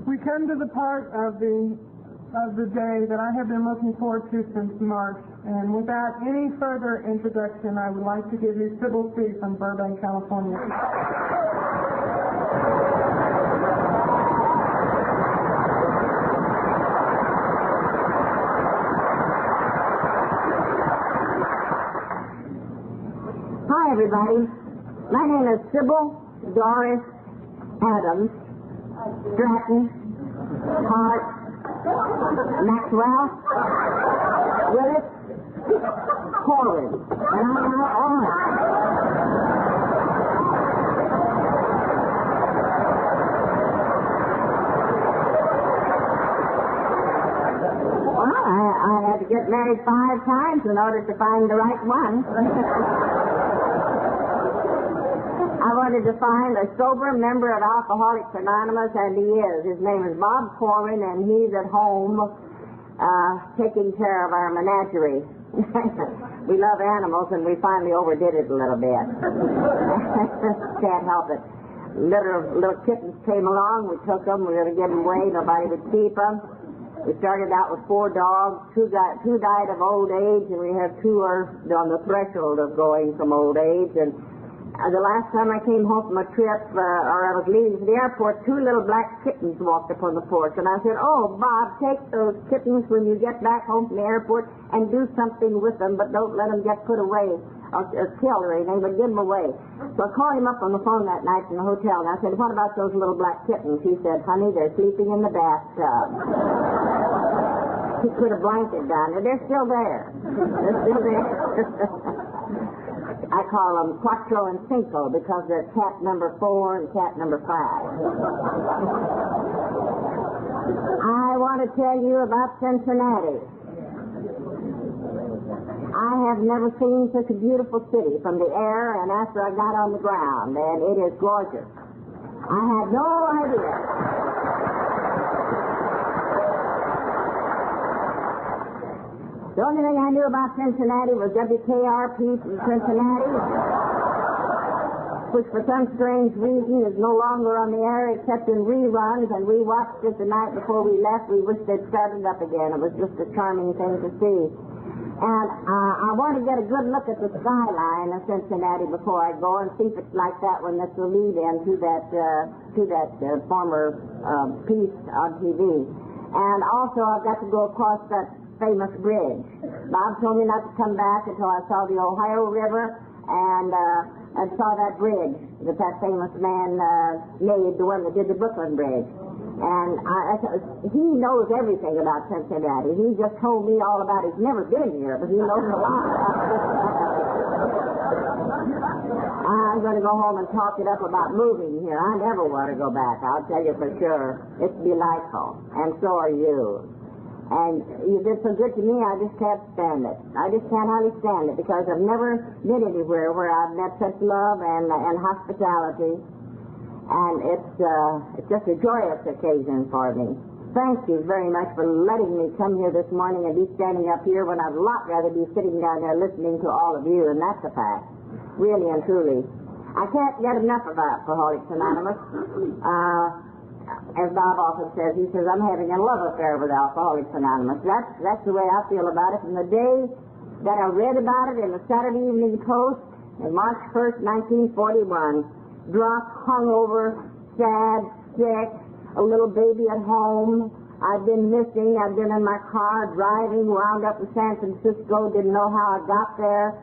We come to the part of the day that I have been looking forward to since March, and without any further introduction, I would like to give you Sybil from Burbank, California. Hi, everybody. My name is Sybil Doris Adams Stratton Hart Maxwell Willis Corwin, and I'm now on. Well, I had to get married 5 times in order to find the right one. I wanted to find a sober member of Alcoholics Anonymous, and he is. His name is Bob Corwin, and he's at home taking care of our menagerie. We love animals, and we finally overdid it a little bit. Can't help it. Little kittens came along. We took them. We were going to give them away. Nobody would keep them. We started out with 4 dogs. Two died of old age, and we have 2 are on the threshold of going from old age. And the last time I came home from a trip, or I was leaving for the airport, 2 little black kittens walked up on the porch. And I said, "Oh, Bob, take those kittens when you get back home from the airport and do something with them, but don't let them get put away or killed or anything, but give them away." So I called him up on the phone that night from the hotel, and I said, "What about those little black kittens?" He said, "Honey, they're sleeping in the bathtub." He put a blanket down there. They're still there. They're still there. I call them Quattro and Cinco because they're cat number 4 and cat number 5. I want to tell you about Cincinnati. I have never seen such a beautiful city from the air and after I got on the ground, and it is gorgeous. I had no idea. The only thing I knew about Cincinnati was WKRP from Cincinnati, which for some strange reason is no longer on the air except in reruns, and we watched it the night before we left. We wished they'd started up again. It was just a charming thing to see. And I want to get a good look at the skyline of Cincinnati before I go and see if it's like that when this will lead in to that former piece on TV. And also I've got to go across that famous bridge. Bob told me not to come back until I saw the Ohio River and saw that bridge that famous man made, the one that did the Brooklyn Bridge. And he knows everything about Cincinnati. He just told me all about it. He's never been here, but he knows a lot about it. I'm going to go home and talk it up about moving here. I never want to go back, I'll tell you for sure. It's delightful, and so are you. And you did so good to me, I just can't stand it. I just can't hardly stand it because I've never been anywhere where I've met such love and hospitality. And it's just a joyous occasion for me. Thank you very much for letting me come here this morning and be standing up here when I'd a lot rather be sitting down there listening to all of you, and that's a fact. Really and truly. I can't get enough of Alcoholics Anonymous. As Bob often says, he says, I'm having a love affair with Alcoholics Anonymous. That's the way I feel about it. From the day that I read about it in the Saturday Evening Post on March 1st, 1941, drunk, hungover, sad, sick, a little baby at home. I've been missing. I've been in my car driving, wound up in San Francisco, didn't know how I got there.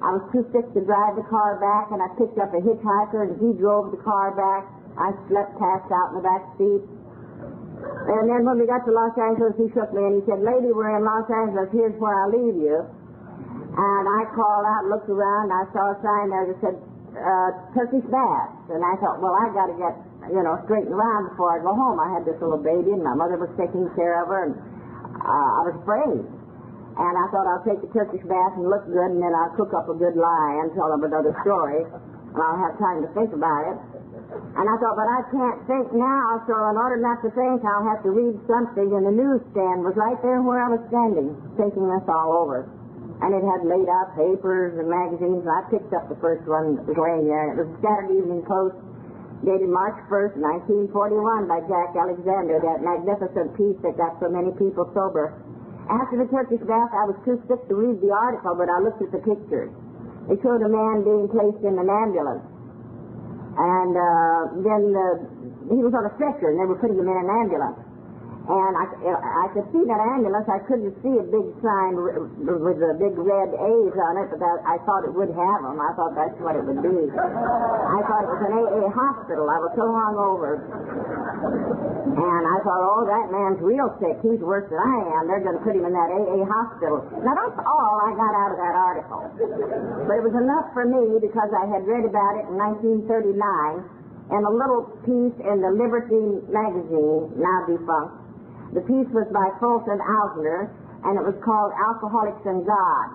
I was too sick to drive the car back, and I picked up a hitchhiker, and he drove the car back. I slept, passed out in the back seat. And then when we got to Los Angeles, he shook me, and he said, "Lady, we're in Los Angeles. Here's where I'll leave you." And I called out, looked around, and I saw a sign there that said, Turkish baths. And I thought, well, I got to get, straightened around before I go home. I had this little baby, and my mother was taking care of her, and I was afraid. And I thought I'll take the Turkish bath and look good, and then I'll cook up a good lie and tell them another story, and I'll have time to think about it. And I thought, but I can't think now, so in order not to think, I'll have to read something, and the newsstand was right there where I was standing, thinking this all over. And it had laid out papers and magazines, and I picked up the first one that was laying there, and it was the Saturday Evening Post. dated March 1st, 1941, by Jack Alexander, that magnificent piece that got so many people sober. After the Turkish bath, I was too sick to read the article, but I looked at the pictures. They showed a man being placed in an ambulance. And then he was on a stretcher, and they were putting him in an ambulance. And I could see that ambulance. I couldn't see a big sign with the big red A's on it, but I thought it would have them. I thought that's what it would be. I thought it was an AA hospital. I was so hungover. And I thought, oh, that man's real sick. He's worse than I am. They're going to put him in that AA hospital. Now, that's all I got out of that article. But it was enough for me because I had read about it in 1939 in a little piece in the Liberty magazine, now defunct. The piece was by Fulton Outlander, and it was called Alcoholics and God.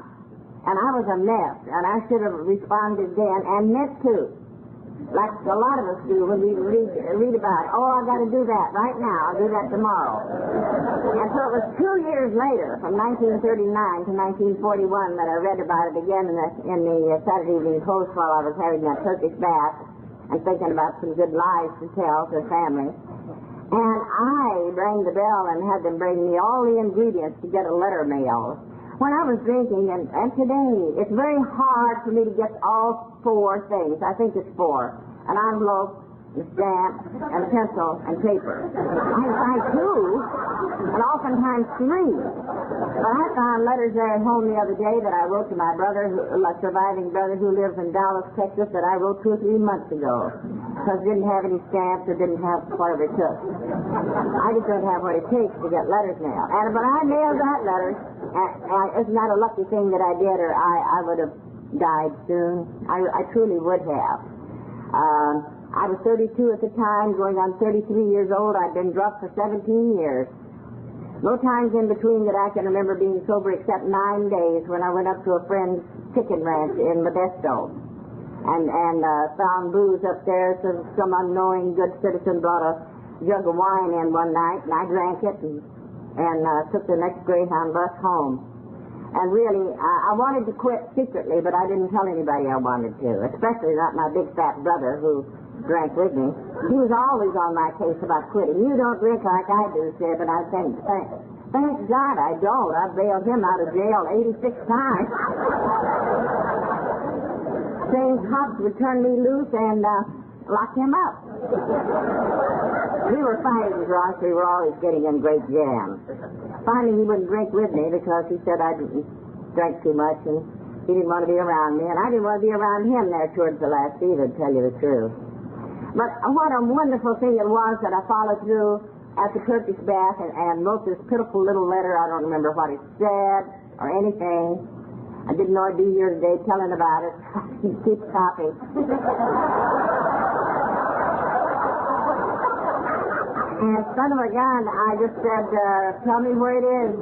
And I was a mess, and I should have responded then, and meant to, like a lot of us do when we read about it. Oh, I've got to do that right now. I'll do that tomorrow. And so it was 2 years later, from 1939 to 1941, that I read about it again in the Saturday Evening Post while I was having that Turkish bath and thinking about some good lies to tell to the family. And I rang the bell and had them bring me all the ingredients to get a letter mailed. When I was drinking, and today, it's very hard for me to get all 4 things. I think it's 4. An envelope, a stamp, and a pencil, and paper. I find 2, and oftentimes 3. But I found letters there at home the other day that I wrote to my brother, my surviving brother who lives in Dallas, Texas, that I wrote 2 or 3 months ago. Because I didn't have any stamps or didn't have whatever it took. I just don't have what it takes to get letters mailed. But I mailed that letter. Isn't that a lucky thing that I did, or I would have died soon? I truly would have. I was 32 at the time, going on 33 years old. I'd been drunk for 17 years. No times in between that I can remember being sober except 9 days when I went up to a friend's chicken ranch in Modesto and found booze up there. So some unknowing good citizen brought a jug of wine in one night, and I drank it and took the next Greyhound bus home. And really, I wanted to quit secretly, but I didn't tell anybody I wanted to, especially not my big fat brother who drank with me. He was always on my case about quitting. You don't drink like I do, Sybil, but I think, thank God I don't. I've bailed him out of jail 86 times. Saying cops would turn me loose and lock him up. We were fighting drunks. We were always getting in great jams. Finally, he wouldn't drink with me because he said I drank too much and he didn't want to be around me, and I didn't want to be around him there towards the last either, to tell you the truth. But what a wonderful thing it was that I followed through at the Turkish bath and wrote this pitiful little letter. I don't remember what it said or anything. I didn't know I'd be here today telling about it. Keep a copy. And son of a gun, I just said, tell me where it is.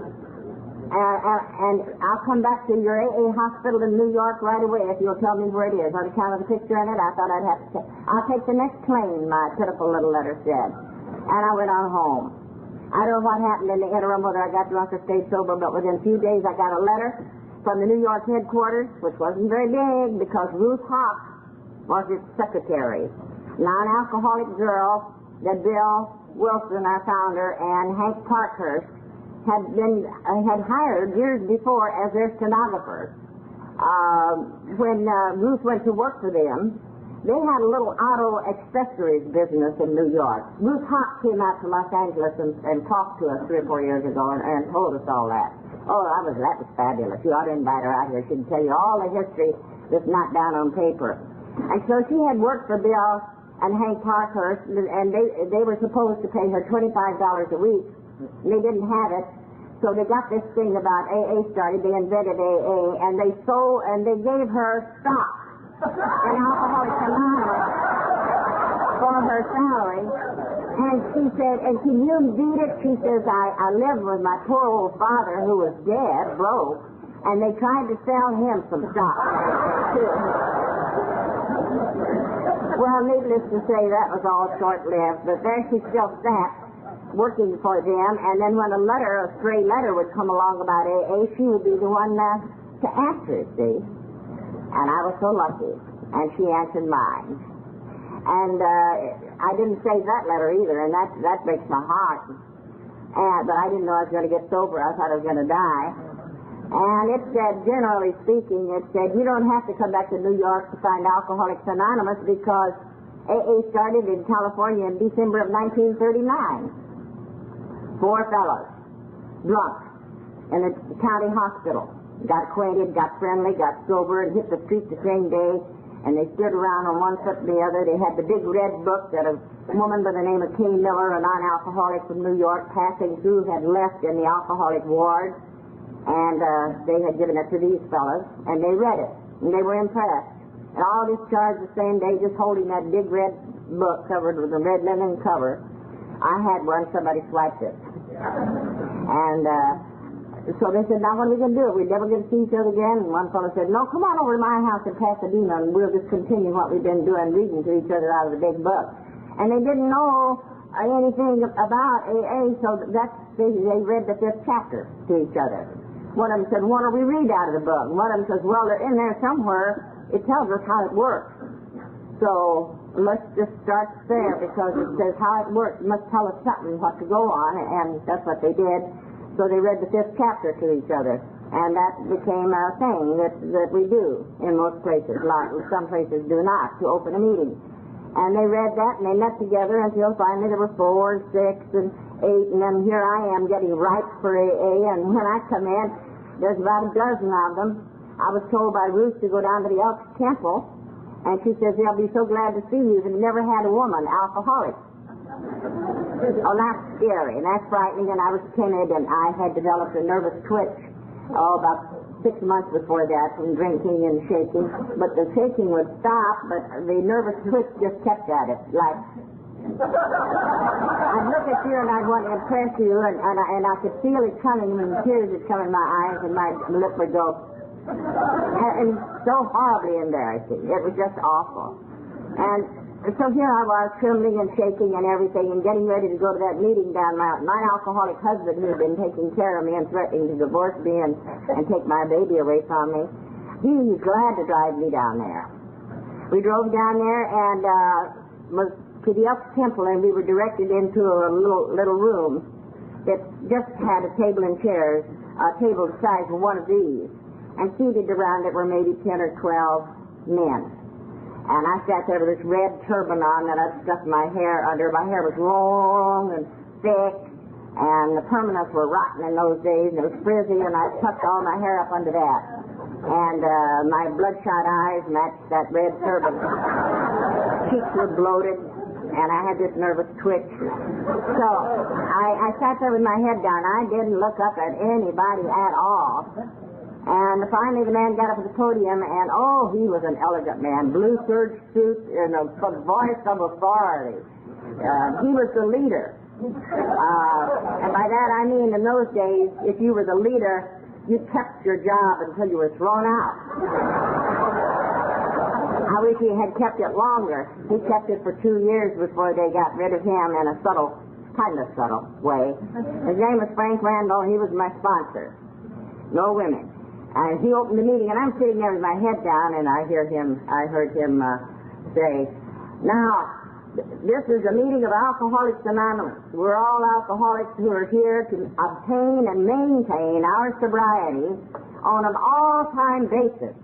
And I'll come back to your AA hospital in New York right away if you'll tell me where it is. On account of the picture in it, I thought I'd have to I'll take the next plane, my pitiful little letter said. And I went on home. I don't know what happened in the interim, whether I got drunk or stayed sober, but within a few days I got a letter from the New York headquarters, which wasn't very big because Ruth Hawk was its secretary. Non-alcoholic girl that Bill Wilson, our founder, and Hank Parkhurst had hired years before as their stenographers. When Ruth went to work for them, they had a little auto accessories business in New York. Ruth Hawk came out to Los Angeles and talked to us 3 or 4 years ago and told us all that. Oh, that was fabulous. You ought to invite her out here. She can tell you all the history that's not down on paper. And so she had worked for Bill and Hank Parkhurst, and they were supposed to pay her $25 a week. And they didn't have it, so they got this thing about AA started. They invented AA, and they gave her stock in Alcoholics Anonymous for her salary. And she said, and can you beat it? She says, I lived with my poor old father who was dead, broke, and they tried to sell him some stock. Well, needless to say, that was all short-lived, but there she still sat, working for them, and then when a stray letter would come along about AA, she would be the one to answer it, see? And I was so lucky, and she answered mine. And I didn't save that letter either, and that breaks my heart. But I didn't know I was going to get sober. I thought I was going to die. And it said, generally speaking, it said, you don't have to come back to New York to find Alcoholics Anonymous because AA started in California in December of 1939. 4 fellows, drunk, in the county hospital. Got acquainted, got friendly, got sober, and hit the street the same day. And they stood around on one foot and the other. They had the big red book that a woman by the name of Kay Miller, a non-alcoholic from New York, passing through, had left in the alcoholic ward. And they had given it to these fellows, and they read it. And they were impressed. And all discharged the same day, just holding that big red book covered with a red linen cover. I had one, somebody swiped it. And so they said, now what are we going to do? We're never going to see each other again. And one fellow said, no, come on over to my house in Pasadena and we'll just continue what we've been doing, reading to each other out of the big book. And they didn't know anything about AA, so they read the 5th chapter to each other. One of them said, what do we read out of the book? And one of them says, well, they're in there somewhere. It tells us how it works. So let's just start there because it says how it works. It must tell us something, what to go on, and that's what they did. So they read the 5th chapter to each other, and that became a thing that we do in most places. Some places do not, to open a meeting. And they read that, and they met together until finally there were 4 and 6 and 8, and then here I am getting ripe for AA, and when I come in, there's about a dozen of them. I was told by Ruth to go down to the Elks Temple, and she says, they'll be so glad to see you. They've never had a woman alcoholic. Oh, that's scary, and that's frightening, and I was timid, and I had developed a nervous twitch, about 6 months before that from drinking and shaking. But the shaking would stop, but the nervous twitch just kept at it, like... I'd look at you and I'd want to impress you, and I could feel it coming, and tears would come in my eyes, and my lip would go... And so horribly embarrassing. It was just awful. And so here I was, trembling and shaking and everything, and getting ready to go to that meeting down my alcoholic husband who had been taking care of me and threatening to divorce me and take my baby away from me. He was glad to drive me down there. We drove down there and was to the Elks Temple, and we were directed into a little room that just had a table and chairs, a table the size of one of these, and seated around it were maybe 10 or 12 men. And I sat there with this red turban on that I'd stuck my hair under. My hair was long and thick, and the permanents were rotten in those days, and it was frizzy, and I tucked all my hair up under that. And my bloodshot eyes matched that red turban. Cheeks were bloated, and I had this nervous twitch. So I sat there with my head down. I didn't look up at anybody at all. And finally the man got up at the podium, and oh, he was an elegant man. Blue serge suit and a voice of authority. He was the leader. And by that I mean in those days, if you were the leader, you kept your job until you were thrown out. I wish he had kept it longer. He kept it for 2 years before they got rid of him in a kind of subtle way. His name was Frank Randall. He was my sponsor. No women. And he opened the meeting, and I'm sitting there with my head down, and I heard him say, now, this is a meeting of Alcoholics Anonymous. We're all alcoholics who are here to obtain and maintain our sobriety on an all-time basis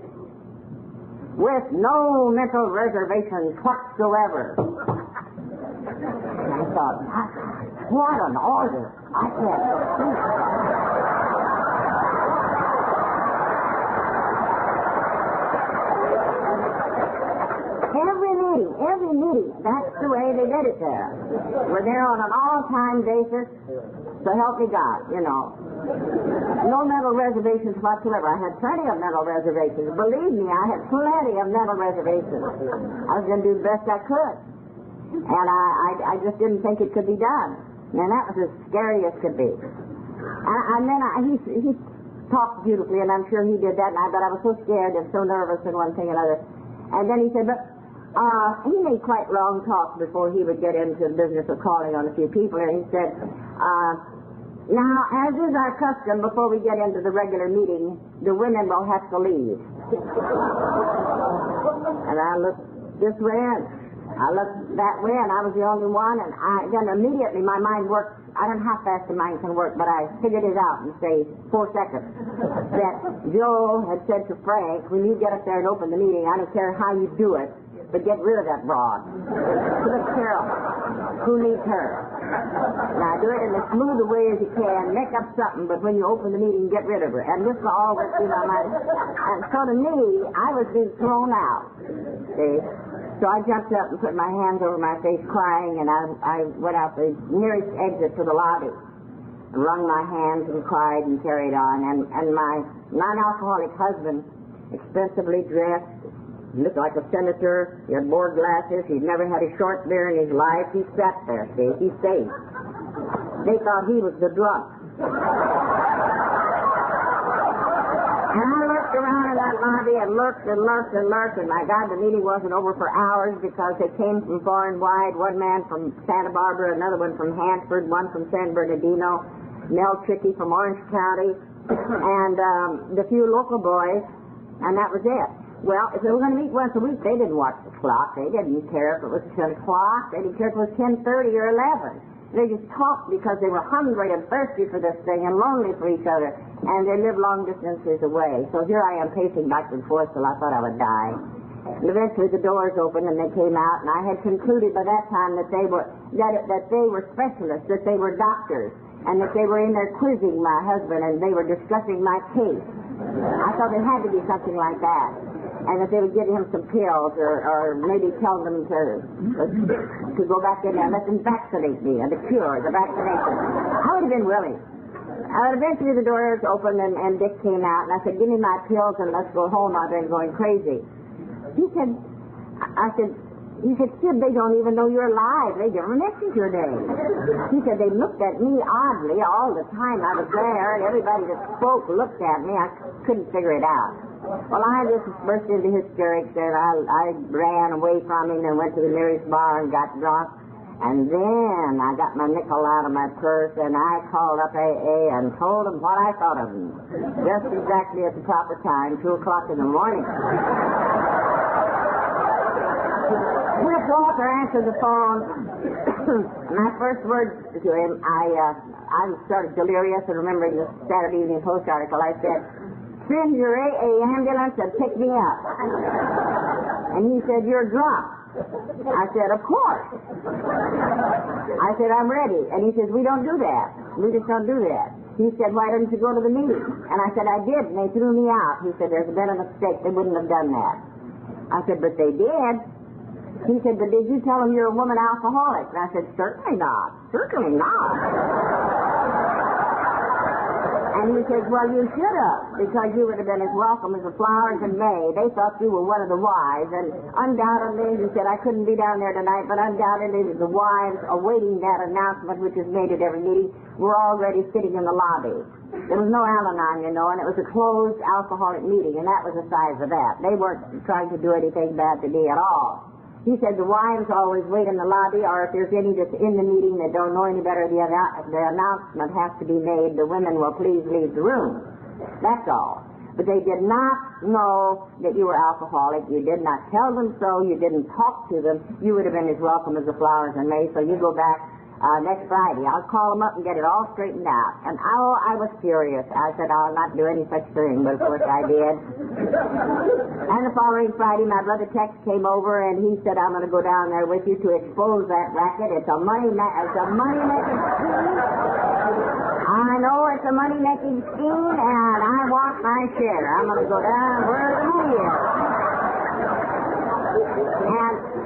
with no mental reservations whatsoever. And I thought, what an order. I can't believe it. Every meeting, that's the way they did it there. We're there on an all-time basis, so help me God, you know. No mental reservations whatsoever. I had plenty of mental reservations. Believe me, I had plenty of mental reservations. I was going to do the best I could. And I just didn't think it could be done. And that was as scary as could be. And then he talked beautifully, and I'm sure he did that, but I was so scared and so nervous and one thing and another. And then he said, but he made quite long talk before he would get into the business of calling on a few people, and he said, now, as is our custom, before we get into the regular meeting, the women will have to leave. And I looked this way, I looked that way, and I was the only one, and then immediately my mind worked. I don't know how fast the mind can work, but I figured it out in, say, 4 seconds. That Joe had said to Frank, when you get up there and open the meeting, I don't care how you do it, but get rid of that broad. Look, Carol, who needs her? Now, do it in as smooth a way as you can. Make up something, but when you open the meeting, get rid of her. And this all went through my mind. And so to me, I was being thrown out. See? So I jumped up and put my hands over my face crying, and I went out the nearest exit to the lobby and wrung my hands and cried and carried on. And my non-alcoholic husband, expensively dressed, looked like a senator. He had board glasses. He'd never had a short beer in his life. He sat there, see. He stayed. They thought he was the drunk. And I looked around in that lobby and lurked and lurked and lurked, and my God, the meeting wasn't over for hours because they came from far and wide. One man from Santa Barbara, another one from Hanford, one from San Bernardino, Mel Trickey from Orange County, and the few local boys, and that was it. Well, if they were going to meet once a week, they didn't watch the clock. They didn't care if it was 10 o'clock. They didn't care if it was 10:30 or 11. They just talked because they were hungry and thirsty for this thing and lonely for each other, and they lived long distances away. So here I am pacing back and forth till I thought I would die. And eventually the doors opened and they came out, and I had concluded by that time that they were specialists, that they were doctors, and that they were in there quizzing my husband and they were discussing my case. I thought it had to be something like that. And that they would give him some pills or maybe tell them to go back in there and let them vaccinate me, the cure, the vaccination. I would have been willing. Eventually the doors opened and Dick came out, and I said, give me my pills and let's go home. I've been going crazy. He said, Sid, they don't even know you're alive. They never mentioned your name. He said, they looked at me oddly all the time I was there, and everybody that spoke looked at me. I couldn't figure it out. Well, I just burst into hysterics, and I ran away from him and went to the nearest bar and got drunk. And then I got my nickel out of my purse, and I called up AA and told them what I thought of them. Just exactly at the proper time, 2 o'clock in the morning. When Walter answered the phone, my first words to him, I was sort of delirious and remembering the Saturday Evening Post article. I said, send your AA ambulance and pick me up. And he said, you're drunk. I said, of course. I said, I'm ready. And he says, we don't do that. We just don't do that. He said, why didn't you go to the meeting? And I said, I did, and they threw me out. He said, there's been a mistake. They wouldn't have done that. I said, but they did. He said, but did you tell them you're a woman alcoholic? And I said, certainly not. Certainly not. And he said, well, you should have, because you would have been as welcome as the flowers in May. They thought you were one of the wives, and undoubtedly, he said, I couldn't be down there tonight, but undoubtedly the wives awaiting that announcement, which is made at every meeting, were already sitting in the lobby. There was no Al-Anon, you know, and it was a closed alcoholic meeting, and that was the size of that. They weren't trying to do anything bad to me at all. He said the wives always wait in the lobby, or if there's any that's in the meeting that don't know any better, the announcement has to be made, the women will please leave the room. That's all. But they did not know that you were alcoholic. You did not tell them so. You didn't talk to them. You would have been as welcome as the flowers in May, so you go back next Friday. I'll call them up and get it all straightened out. And I was furious. I said, I'll not do any such thing, but of course I did. And the following Friday, my brother Tex came over, and he said, I'm going to go down there with you to expose that racket. It's a money-making scheme. I know it's a money-making scheme, and I want my share. I'm going to go down where the money is.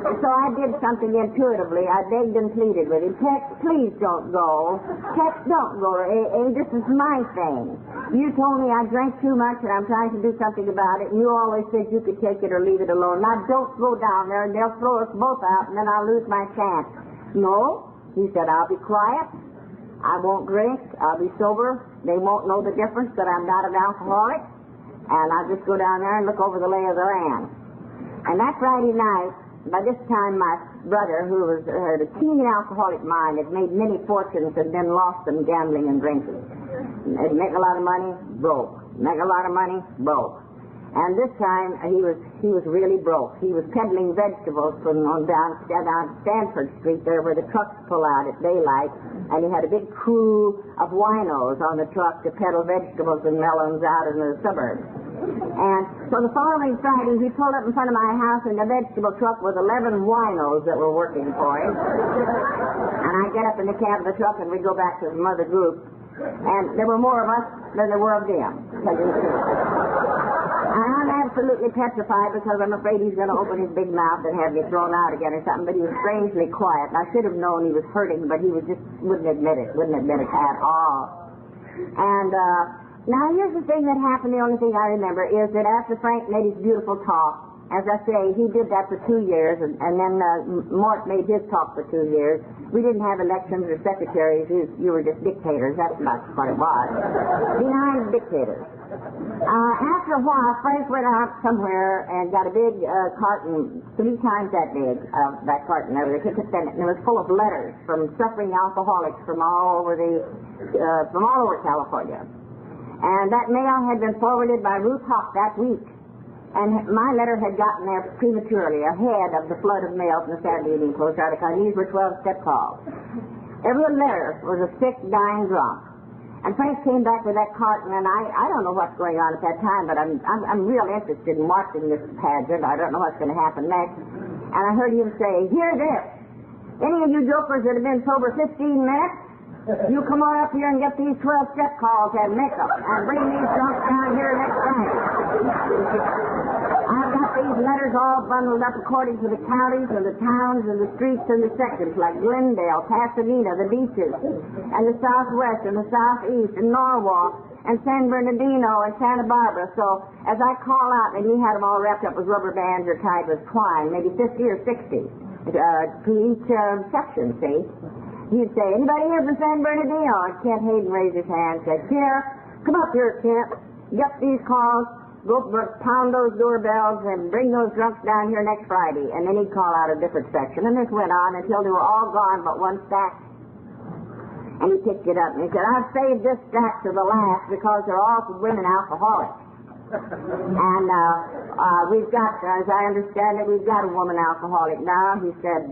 And so I did something intuitively. I begged and pleaded with him. Tex, please don't go. Tex, don't go to AA. This is my thing. You told me I drank too much and I'm trying to do something about it, and you always said you could take it or leave it alone. Now don't go down there, and they'll throw us both out, and then I'll lose my chance. No, he said, I'll be quiet. I won't drink. I'll be sober. They won't know the difference that I'm not an alcoholic, and I'll just go down there and look over the lay of the land. And that Friday night, by this time, my brother, who had a keen alcoholic mind, had made many fortunes and then lost them gambling and drinking. He'd make a lot of money, broke. Make a lot of money, broke. And this time he was really broke. He was peddling vegetables from down Stanford Street there where the trucks pull out at daylight, and he had a big crew of winos on the truck to peddle vegetables and melons out in the suburbs. And so the following Friday he pulled up in front of my house in the vegetable truck with 11 winos that were working for him. And I get up in the cab of the truck and we go back to the mother group, and there were more of us than there were of them, to tell you the truth. I'm absolutely petrified because I'm afraid he's going to open his big mouth and have me thrown out again or something, but he was strangely quiet. And I should have known he was hurting, but he wouldn't admit it at all. And now here's the thing that happened. The only thing I remember is that after Frank made his beautiful talk, as I say, he did that for 2 years, and then Mort made his talk for 2 years. We didn't have elections or secretaries. You were just dictators. That's about what it was. Benign dictators. After a while, Frank went out somewhere and got a big carton, 3 times that big, that carton over there, and it was full of letters from suffering alcoholics from all over California. And that mail had been forwarded by Ruth Hawk that week. And my letter had gotten there prematurely, ahead of the flood of mail from the Saturday Evening Post article. And these were 12-step calls. Every letter was a sick, dying drunk. And Frank came back with that carton, and I don't know what's going on at that time, but I'm real interested in watching this pageant. I don't know what's going to happen next. And I heard him say, "Hear this. Any of you jokers that have been sober 15 minutes, you come on up here and get these 12-step calls and make them, and bring these drunks down here next Friday. I've got these letters all bundled up according to the counties and the towns and the streets and the sections, like Glendale, Pasadena, the beaches, and the Southwest and the Southeast, and Norwalk, and San Bernardino, and Santa Barbara. So as I call out, and he had them all wrapped up with rubber bands or tied with twine, maybe 50 or 60 to each section, see? He'd say, "Anybody here from San Bernardino?" And Kent Hayden raised his hand and said, "Here, come up here, Kent. Get these calls, go pound those doorbells, and bring those drunks down here next Friday." And then he'd call out a different section. And this went on until they were all gone but one stack. And he picked it up and he said, "I've saved this stack to the last because they're all for women alcoholics." And we've got, as I understand it, we've got a woman alcoholic now. He said,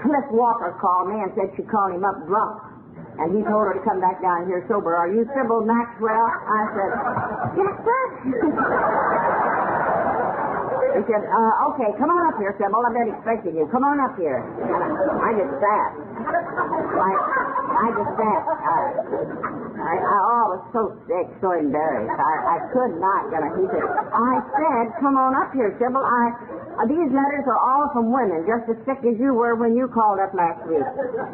Cliff Walker called me and said she called him up drunk. And he told her to come back down here sober. "Are you Sybil Maxwell?" I said, "Yes, sir." He said, "Okay, come on up here, Sybil. I've been expecting you. Come on up here." I just sat. I just sat. I was so sick, so embarrassed. I could not. He said, "I said, come on up here, Sybil. These letters are all from women, just as sick as you were when you called up last week.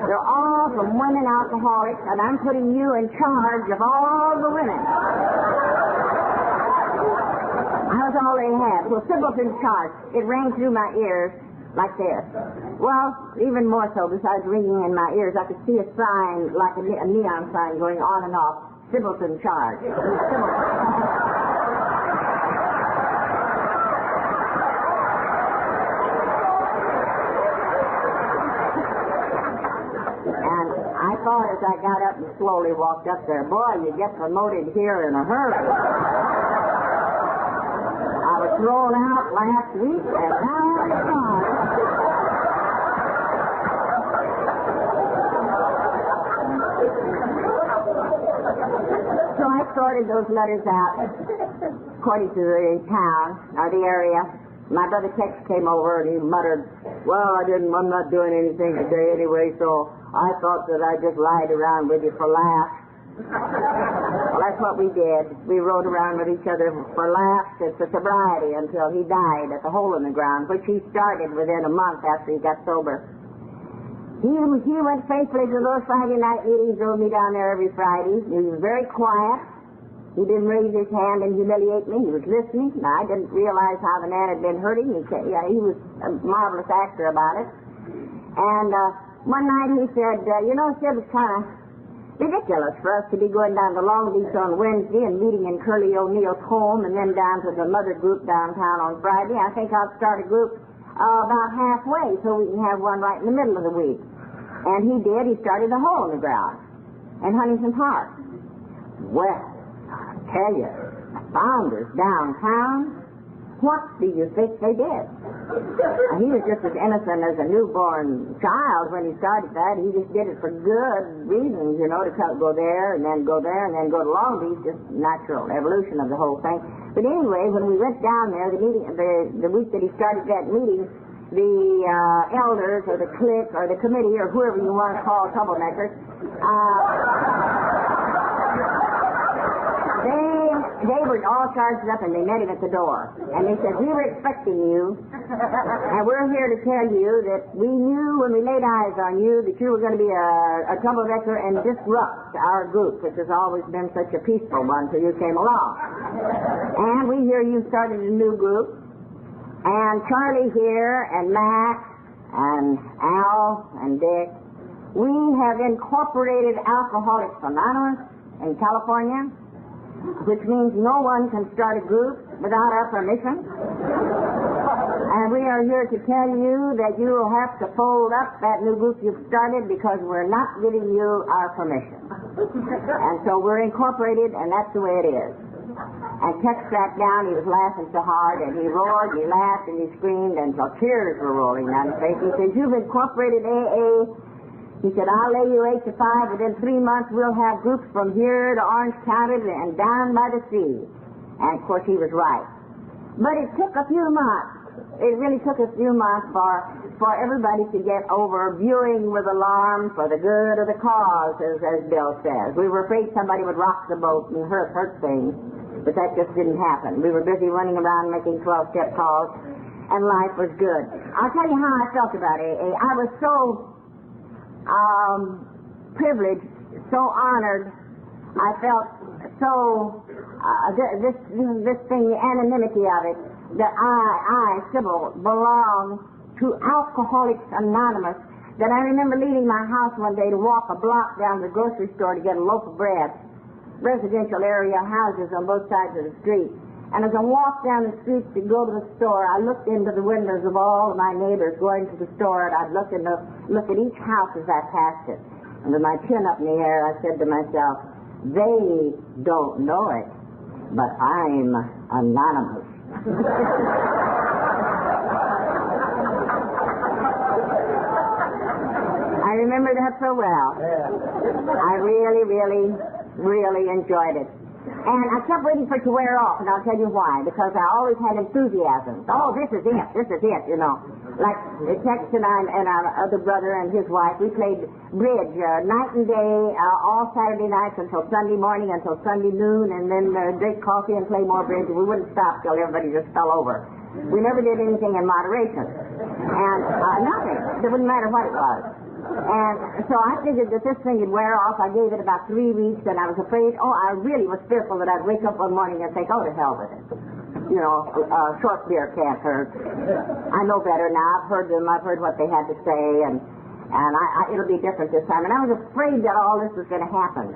They're all from women alcoholics, and I'm putting you in charge of all the women." I was all they had. So Sybil's in charge. It rang through my ears like this. Well, even more so, besides ringing in my ears, I could see a sign, like a neon sign, going on and off. "Sybil's in charge." I thought as I got up and slowly walked up there, boy, you get promoted here in a hurry. I was thrown out last week, and now I'm gone. So I sorted those letters out according to the town, or the area. My brother Tex came over and he muttered, "Well, I'm not doing anything today anyway, so I thought that I'd just ride around with you for laughs." Well, that's what we did. We rode around with each other for laughs and for sobriety until he died at the Hole in the Ground, which he started within a month after he got sober. He went faithfully to those Friday night meetings, drove me down there every Friday. He was very quiet. He didn't raise his hand and humiliate me. He was listening. Now, I didn't realize how the man had been hurting. He was a marvelous actor about it. And one night he said, Syb, it's kind of ridiculous for us to be going down to Long Beach on Wednesday and meeting in Curly O'Neill's home and then down to the mother group downtown on Friday. I think I'll start a group about halfway so we can have one right in the middle of the week. And he did. He started the Hole in the Ground in Huntington Park. Well, I tell you, founders downtown. What do you think they did? He was just as innocent as a newborn child when he started that. He just did it for good reasons, you know, to go there and then go there and then go to Long Beach, just natural evolution of the whole thing. But anyway, when we went down there, the week that he started that meeting, the elders or the clique or the committee or whoever you want to call troublemakers, they were all charged up and they met him at the door. And they said, we were expecting you, and we're here to tell you that we knew when we laid eyes on you that you were going to be a troublemaker and disrupt our group, which has always been such a peaceful one till you came along. And we hear you started a new group, and Charlie here and Matt and Al and Dick, we have incorporated Alcoholics Anonymous in California, which means no one can start a group without our permission. And we are here to tell you that you will have to fold up that new group you've started because we're not giving you our permission. And so we're incorporated, and that's the way it is. And Tex sat down, he was laughing so hard, and he roared, and he laughed, and he screamed until tears were rolling down his face. He said, you've incorporated AA. He said, I'll lay you 8 to 5. Within 3 months, we'll have groups from here to Orange County and down by the sea. And, of course, he was right. But it took a few months. It really took a few months for everybody to get over viewing with alarm for the good of the cause, as Bill says. We were afraid somebody would rock the boat and hurt things, but that just didn't happen. We were busy running around making 12-step calls, and life was good. I'll tell you how I felt about AA. I was so privileged, so honored. I felt so this thing, the anonymity of it, that I, Sybil, belong to Alcoholics Anonymous. That I remember leaving my house one day to walk a block down to the grocery store to get a loaf of bread. Residential area houses on both sides of the street. And as I walked down the street to go to the store, I looked into the windows of all of my neighbors going to the store, and I'd look at each house as I passed it. And with my chin up in the air, I said to myself, they don't know it, but I'm anonymous. I remember that so well. I really, really, really enjoyed it. And I kept waiting for it to wear off, and I'll tell you why. Because I always had enthusiasm. Oh, this is it, you know. Like Tex and I and our other brother and his wife, we played bridge night and day, all Saturday nights until Sunday morning, until Sunday noon, and then drink coffee and play more bridge. We wouldn't stop till everybody just fell over. We never did anything in moderation. And nothing. It wouldn't matter what it was. And so I figured that this thing would wear off. I gave it about 3 weeks, and I was afraid, I really was fearful that I'd wake up one morning and think, to hell with it. You know, short beer can't hurt. I know better now. I've heard them. I've heard what they had to say, and it'll be different this time. And I was afraid that all this was going to happen.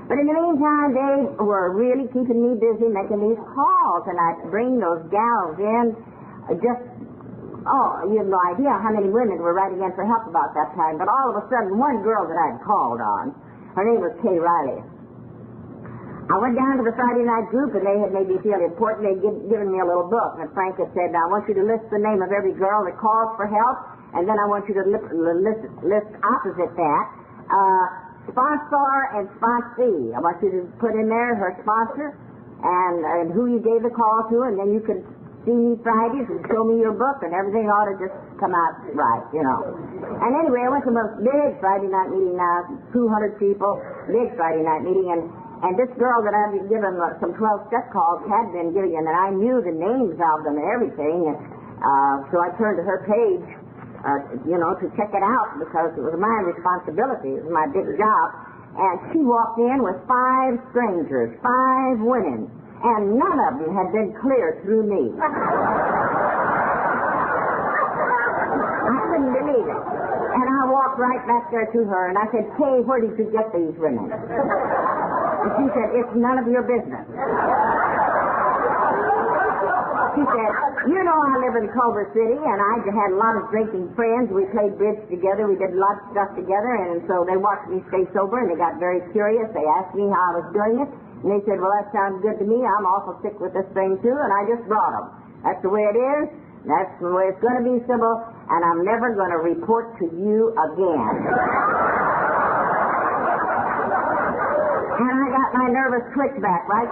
But in the meantime, they were really keeping me busy making these calls, and I'd bring those gals in you have no idea how many women were writing in for help about that time. But all of a sudden, one girl that I'd called on, her name was Kay Riley. I went down to the Friday night group, and they had made me feel important. They'd given me a little book, and Frank had said, now I want you to list the name of every girl that calls for help, and then I want you to list opposite that, sponsor and sponsee. I want you to put in there her sponsor and who you gave the call to, and then you could see me Fridays and show me your book, and everything ought to just come out right, you know. And anyway, I went to a big Friday night meeting now, 200 people, big Friday night meeting, and this girl that I'd been given some 12-step calls had been giving, and I knew the names of them and everything, and so I turned to her page, to check it out, because it was my responsibility, it was my big job, and she walked in with 5 strangers, 5 women, and none of them had been cleared through me. I couldn't believe it. And I walked right back there to her, and I said, Kay, where did you get these women? And she said, it's none of your business. She said, you know I live in Culver City, and I had a lot of drinking friends. We played bridge together. We did a lot of stuff together, and so they watched me stay sober, and they got very curious. They asked me how I was doing it. And they said, well, that sounds good to me. I'm awful sick with this thing, too, and I just brought them. That's the way it is. That's the way it's going to be, Sybil, and I'm never going to report to you again. And I got my nervous twitch back, right?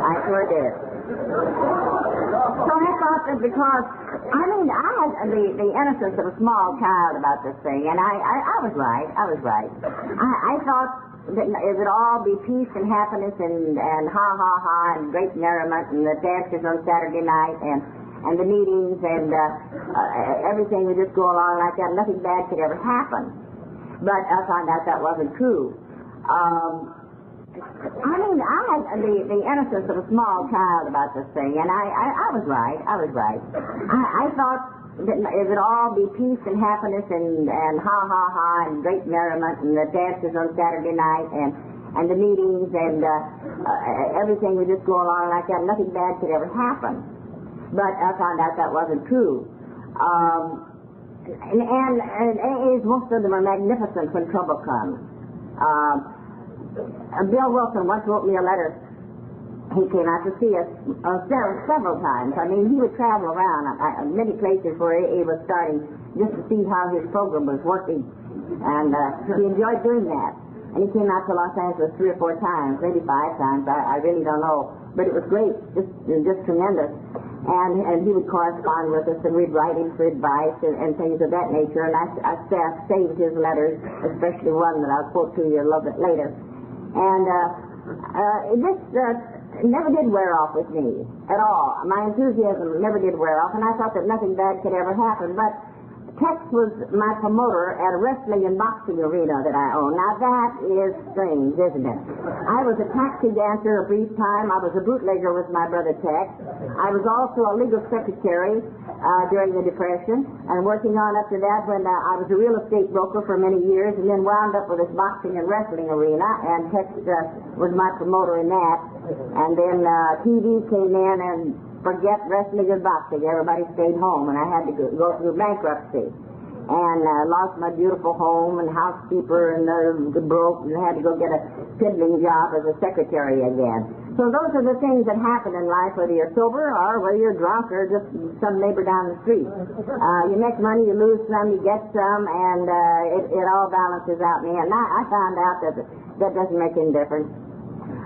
I sure did. So I thought that because, I had the innocence of a small child about this thing, and I was right. I thought that it would all be peace and happiness and ha, and great merriment, and the dances on Saturday night, and the meetings, and everything would just go along like that. Nothing bad could ever happen. But I found out that wasn't true. I had the innocence of a small child about this thing, and I was right. I thought that it would all be peace and happiness and ha, and great merriment, and the dances on Saturday night, and the meetings, and everything would just go along like that. Nothing bad could ever happen. But I found out that wasn't true. And AAs, most of them are magnificent when trouble comes. Bill Wilson once wrote me a letter. He came out to see us several times. He would travel around many places where AA was starting just to see how his program was working. And he enjoyed doing that. And he came out to Los Angeles 3 or 4 times, maybe 5 times. I really don't know. But it was great, just tremendous. And he would correspond with us, and we'd write him for advice and things of that nature. And I saved his letters, especially one that I'll quote to you a little bit later. And it never did wear off with me at all. My enthusiasm never did wear off, and I thought that nothing bad could ever happen. But Tex was my promoter at a wrestling and boxing arena that I own. Now that is strange, isn't it? I was a taxi dancer a brief time. I was a bootlegger with my brother Tex. I was also a legal secretary during the Depression, and working on up to that when I was a real estate broker for many years, and then wound up with this boxing and wrestling arena, and Tex was my promoter in that. And then TV came in, and forget wrestling and boxing. Everybody stayed home, and I had to go through bankruptcy. And lost my beautiful home and housekeeper, and broke, and had to go get a piddling job as a secretary again. So those are the things that happen in life, whether you're sober or whether you're drunk or just some neighbor down the street. You make money, you lose some, you get some, and it all balances out in the end. I found out that doesn't make any difference.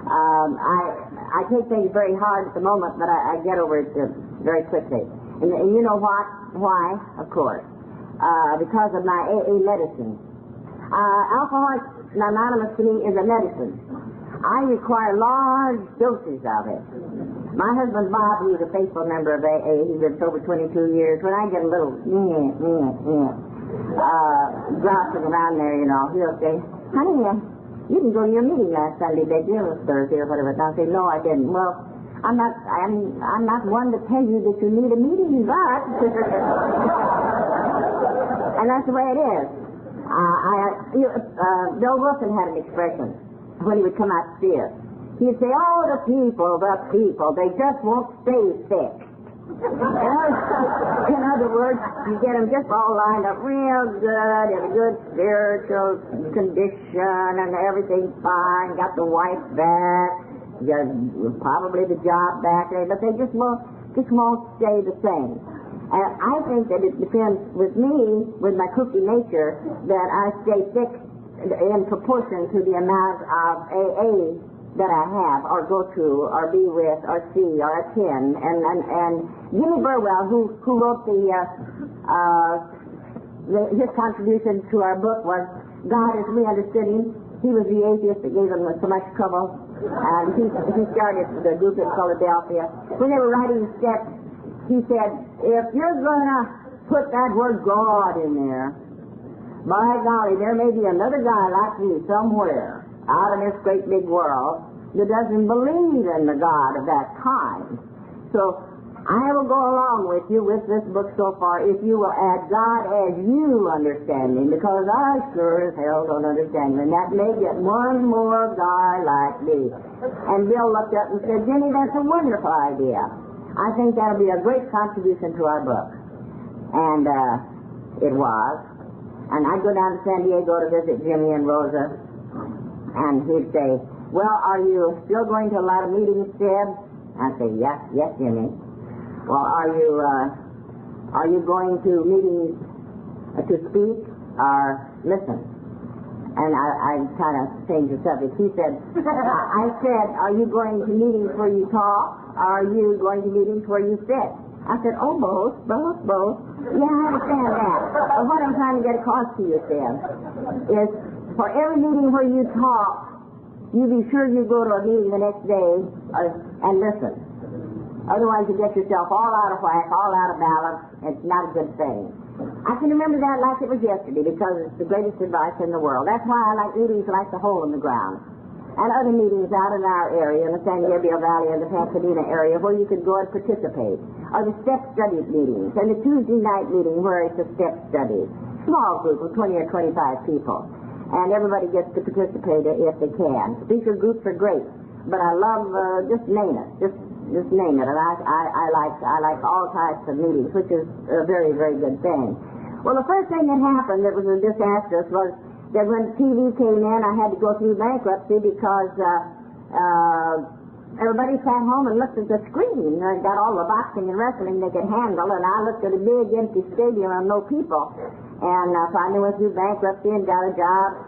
I take things very hard at the moment, but I get over it very quickly. And you know what? Why? Of course. Because of my AA medicine. Alcoholics Anonymous to me is a medicine. I require large doses of it. My husband Bob, who's a faithful member of AA, he's been sober 22 years. When I get a little grousing around there, he'll say, honey, you didn't go to your meeting last Sunday, did you? It was Thursday or whatever. And I'll say, no, I didn't. Well, I'm not one to tell you that you need a meeting, but and that's the way it is. Bill Wilson had an expression when he would come out to see us. He'd say, oh, the people, they just won't stay fixed. In other words, you get them just all lined up real good, in a good spiritual condition, and everything's fine, got the wife back, probably the job back, but they just won't stay the same. And I think that it depends with me, with my kooky nature, that I stay fixed in proportion to the amount of AA that I have, or go to, or be with, or see, or attend. And Jimmy Burwell, who wrote his contribution to our book was God as We Understood Him. He was the atheist that gave him so much trouble. And he started the group in Philadelphia. When they were writing the steps, he said, if you're going to put that word God in there, by golly, there may be another guy like me somewhere out in this great big world that doesn't believe in the God of that kind. So I will go along with you with this book so far if you will add God as you understand Him, because I sure as hell don't understand Him, and that may get one more guy like me. And Bill looked up and said, Jenny, that's a wonderful idea. I think that'll be a great contribution to our book. And it was. And I'd go down to San Diego to visit Jimmy and Rosa, and he'd say, well, are you still going to a lot of meetings, Sib? I'd say, yes, Jimmy. Well, are you going to meetings to speak or listen? And I kind of changed the subject. He said, I said, are you going to meetings where you talk, or are you going to meetings where you sit? I said, oh, both. Yeah, I understand that. But what I'm trying to get across to you, Sib, is for every meeting where you talk, you be sure you go to a meeting the next day and listen. Otherwise, you get yourself all out of whack, all out of balance. It's not a good thing. I can remember that like it was yesterday because it's the greatest advice in the world. That's why I like meetings like the Hole in the Ground and other meetings out in our area, in the San Gabriel Valley and the Pasadena area, where you could go and participate, or the step study meetings, and the Tuesday night meeting where it's a step study. Small group of 20 or 25 people, and everybody gets to participate if they can. Speaker groups are great, but I love, just name it, just name it, and I like all types of meetings, which is a very, very good thing. Well, the first thing that happened that was disastrous was that when TV came in, I had to go through bankruptcy because everybody sat home and looked at the screen. They got all the boxing and wrestling they could handle, and I looked at a big empty stadium and no people. And finally went through bankruptcy and got a job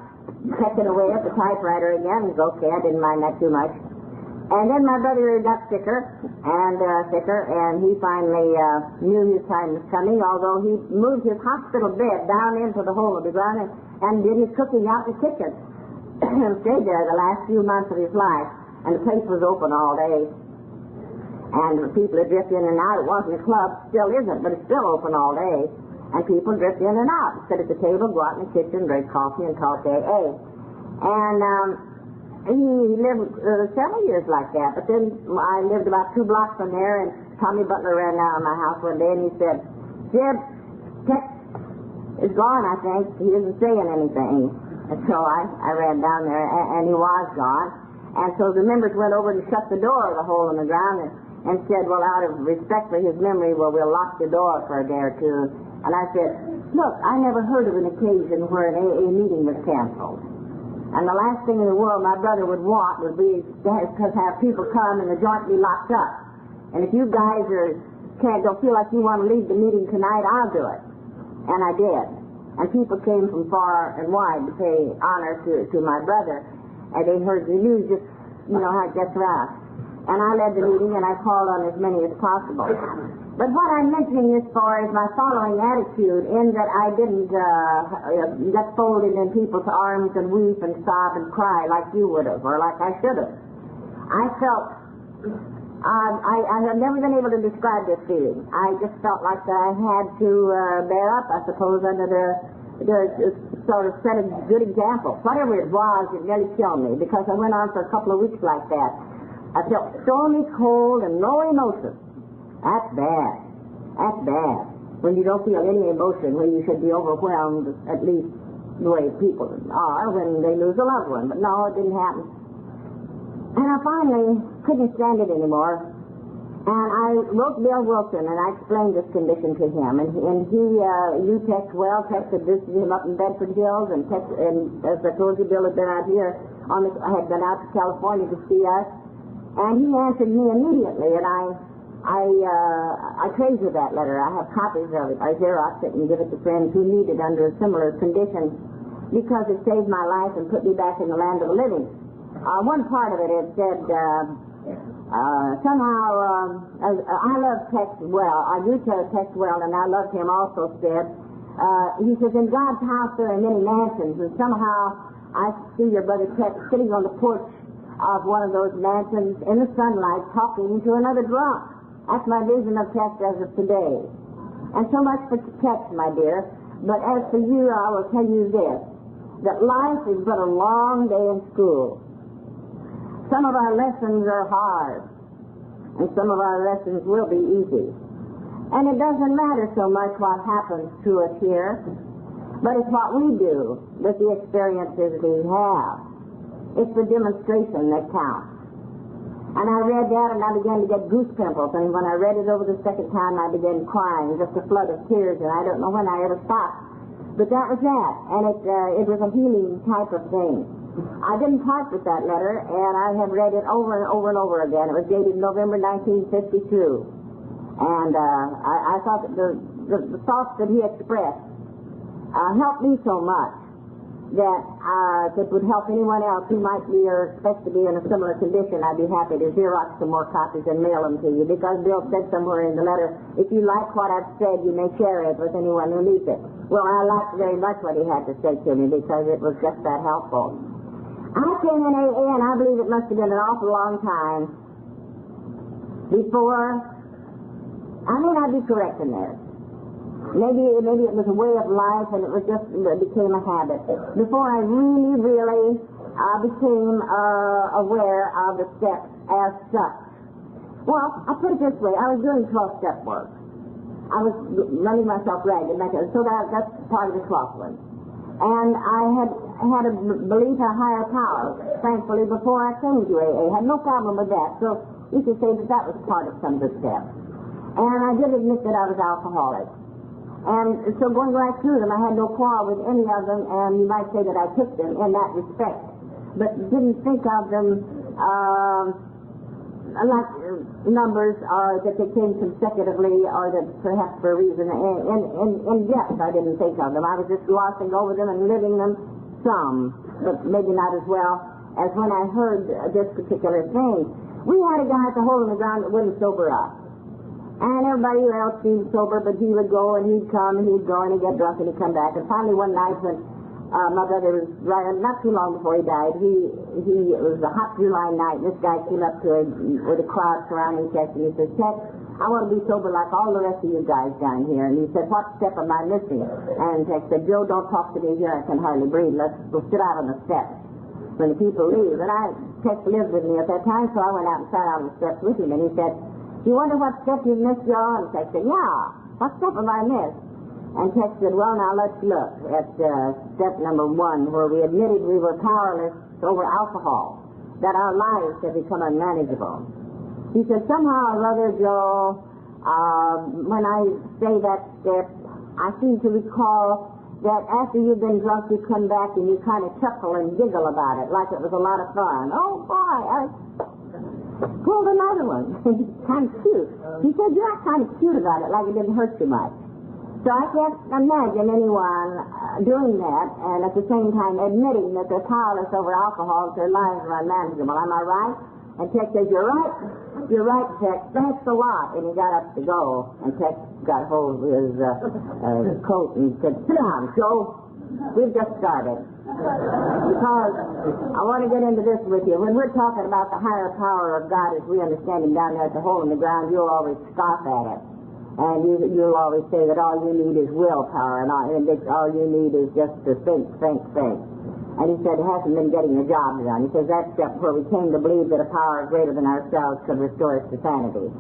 pecking away at the typewriter again. It was okay, I didn't mind that too much. And then my brother got sicker, and he finally knew his time was coming, although he moved his hospital bed down into the Hole of the Ground and did his cooking out in the kitchen. And stayed there the last few months of his life, and the place was open all day. And people would drift in and out. It wasn't a club, still isn't, but it's still open all day. And people drift in and out. Sit at the table, go out in the kitchen, drink coffee, and talk AA. And he lived several years like that, but then I lived about 2 blocks from there, and Tommy Butler ran down to my house one day, and he said, Jib, Tex is gone, I think. He isn't saying anything. And so I ran down there, and he was gone. And so the members went over and shut the door of the Hole in the Ground and said, well, out of respect for his memory, well, we'll lock the door for a day or two. And I said, look, I never heard of an occasion where an AA meeting was canceled. And the last thing in the world my brother would want would be to have people come and the joint be locked up. And if you guys don't feel like you want to leave the meeting tonight, I'll do it. And I did. And people came from far and wide to pay honor to my brother. And they heard the news, just, you know how it gets around. And I led the meeting, and I called on as many as possible. But what I'm mentioning this for is my following attitude, in that I didn't get folded in people's arms and weep and sob and cry like you would have, or like I should have. I felt, I have never been able to describe this feeling. I just felt like that I had to bear up, I suppose, under the sort of set a good example. Whatever it was, it nearly killed me, because I went on for a couple of weeks like that. I felt stormy cold and no emotion. That's bad. That's bad. When you don't feel any emotion, when you should be overwhelmed, at least the way people are when they lose a loved one. But no, it didn't happen. And I finally couldn't stand it anymore. And I wrote Bill Wilson, and I explained this condition to him. And he you Tex well. Tex had visited him up in Bedford Hills, and as I told you, Bill had been out here had been out to California to see us. And he answered me immediately, and I treasure that letter. I have copies of it. I Xerox it and give it to friends who need it under a similar condition, because it saved my life and put me back in the land of the living. One part of it said, somehow, I love Tex well. I do Tex well, and I loved him also, said. He says, in God's house there are many mansions, and somehow I see your brother Tex sitting on the porch of one of those mansions in the sunlight talking to another drunk. That's my vision of Tex as of today. And so much for Tex, my dear. But as for you, I will tell you this, that life is but a long day in school. Some of our lessons are hard, and some of our lessons will be easy. And it doesn't matter so much what happens to us here, but it's what we do with the experiences we have. It's the demonstration that counts. And I read that, and I began to get goose pimples. And when I read it over the second time, I began crying, just a flood of tears, and I don't know when I ever stopped. But that was that, and it was a healing type of thing. I didn't part with that letter, and I have read it over and over and over again. It was dated November 1952. And I thought that the thoughts that he expressed helped me so much that if it would help anyone else who might be or expect to be in a similar condition, I'd be happy to Xerox some more copies and mail them to you, because Bill said somewhere in the letter, if you like what I've said, you may share it with anyone who needs it. Well, I liked very much what he had to say to me, because it was just that helpful. I came in AA, and I believe it must have been an awful long time before, I may not be correct in this. Maybe it was a way of life, and it became a habit. Before I really became aware of the steps as such. Well, I'll put it this way. I was doing 12-step work. I was running myself ragged, so that's part of the 12th one. And I had a belief in a higher power, thankfully, before I came to AA. I had no problem with that. So you could say that was part of some of the steps. And I did admit that I was alcoholic. And so going right through them, I had no quarrel with any of them, and you might say that I took them in that respect, but didn't think of them like numbers, or that they came consecutively, or that perhaps for a reason. In depth, I didn't think of them. I was just glossing over them and living them some, but maybe not as well as when I heard this particular thing. We had a guy at the hole in the ground that wouldn't sober up. And everybody else seemed sober, but he would go and he'd come and he'd go and he'd get drunk and he'd come back. And finally one night when my brother was not too long before he died, it was a hot July night, and this guy came up to him with a crowd surrounding Tex, and he said, Tex, I want to be sober like all the rest of you guys down here. And he said, what step am I missing? And Tex said, Joe, don't talk to me here, I can hardly breathe. We'll sit out on the steps when the people leave. And Tex lived with me at that time, so I went out and sat on the steps with him, and he said, do you wonder what step you missed, Joe? And Tex said, yeah, what step have I missed? And Tex said, well, now let's look at step number 1, where we admitted we were powerless over alcohol, that our lives had become unmanageable. He said, somehow or other, Joe, when I say that step, I seem to recall that after you've been drunk, you come back and you kind of chuckle and giggle about it, like it was a lot of fun. Oh, boy, I pulled another one. Kind of cute. He said, you're kind of cute about it, like it didn't hurt too much. So I can't imagine anyone doing that and at the same time admitting that they're powerless over alcohol, their lives are unmanageable. Am I right? And Tex says, you're right. You're right, Tex. Thanks a lot. And he got up to go, and Tex got hold of his coat and said, sit down, Joe. We've just started. Because I want to get into this with you. When we're talking about the higher power of God as we understand him down there at the hole in the ground, you'll always scoff at it. And you'll always say that all you need is willpower, and all you need is just to think. And he said it hasn't been getting the job done. He says that's where we came to believe that a power greater than ourselves could restore us to sanity.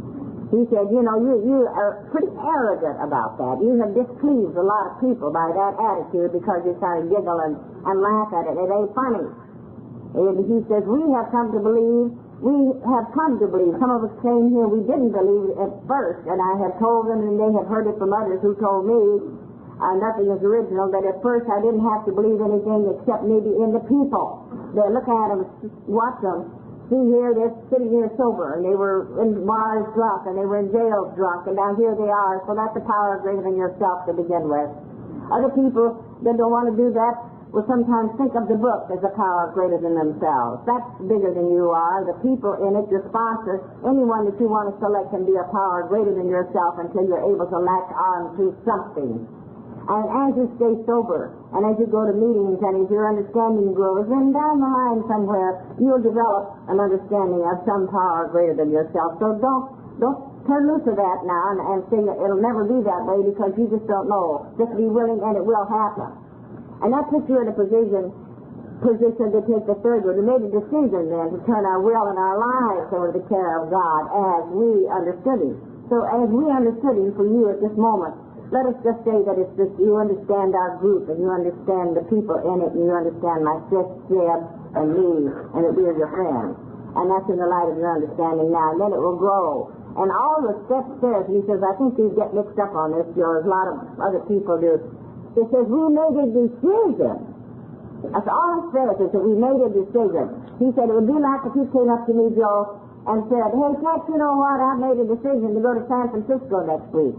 He said, you are pretty arrogant about that. You have displeased a lot of people by that attitude because you kind of giggle and laugh at it. It ain't funny. And he says, we have come to believe, some of us came here, we didn't believe at first, and I have told them, and they have heard it from others who told me, nothing is original, that at first I didn't have to believe anything except maybe in the people. They look at them, watch them, see here, they're sitting here sober, and they were in bars drunk, and they were in jails drunk, and now here they are, so that's the power greater than yourself to begin with. Other people that don't want to do that will sometimes think of the book as a power greater than themselves. That's bigger than you are. The people in it, your sponsor, anyone that you want to select can be a power greater than yourself until you're able to latch on to something. And as you stay sober, and as you go to meetings, and as your understanding grows, then down the line somewhere, you'll develop an understanding of some power greater than yourself. So don't turn loose of that now and say that it'll never be that way because you just don't know. Just be willing and it will happen. And that puts you in a position to take the third one. We made a decision then to turn our will and our lives over to the care of God as we understood him. So as we understood him for you at this moment, let us just say that it's just you understand our group and you understand the people in it and you understand my sister, Sybil, and me, and that we are your friends. And that's in the light of your understanding now. And then it will grow. And all the steps says, he says, I think you get mixed up on this, Joe, as a lot of other people do. It says we made a decision. That's all it says, is that we made a decision. He said it would be like if you came up to me, Joe, and said, hey, Tex, you know what? I've made a decision to go to San Francisco next week.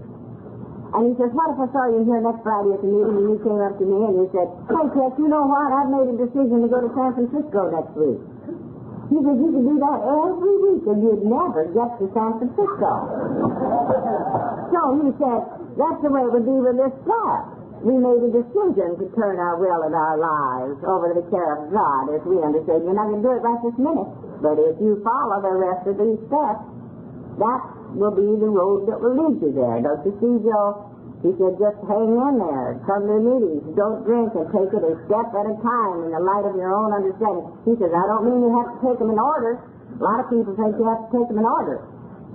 And he says, what if I saw you here next Friday at the meeting and you came up to me and you said, hey, Tex, you know what? I've made a decision to go to San Francisco next week. He said, you could do that every week and you'd never get to San Francisco. So he said, that's the way it would be with this stuff. We made a decision to turn our will and our lives over to the care of God, as we understand. You're not going to do it right this minute, but if you follow the rest of these steps, that will be the road that will lead you there. Don't you see, Joe? He said, just hang in there. Come to the meetings. Don't drink and take it a step at a time in the light of your own understanding. He says, I don't mean you have to take them in order. A lot of people think you have to take them in order.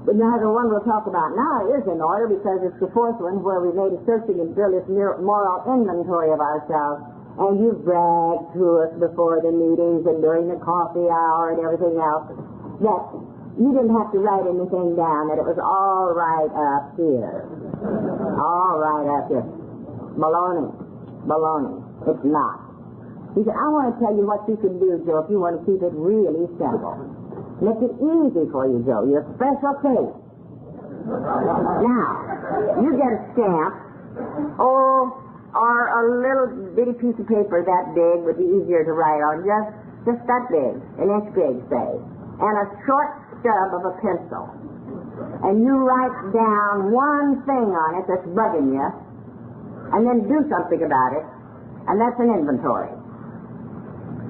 But now the one we'll talk about now is in order, because it's the fourth one where we made a searching and fearless moral inventory of ourselves. And you bragged to us before the meetings and during the coffee hour and everything else that you didn't have to write anything down, that it was all right up here. All right up here. Baloney. Baloney. It's not. He said, I want to tell you what you can do, Joe, if you want to keep it really simple. Make it easy for you, Joe. You're a special case. Now, you get a stamp, or a little bitty piece of paper that big would be easier to write on, just that big, an inch big, say, and a short stub of a pencil. And you write down one thing on it that's bugging you, and then do something about it, and that's an inventory.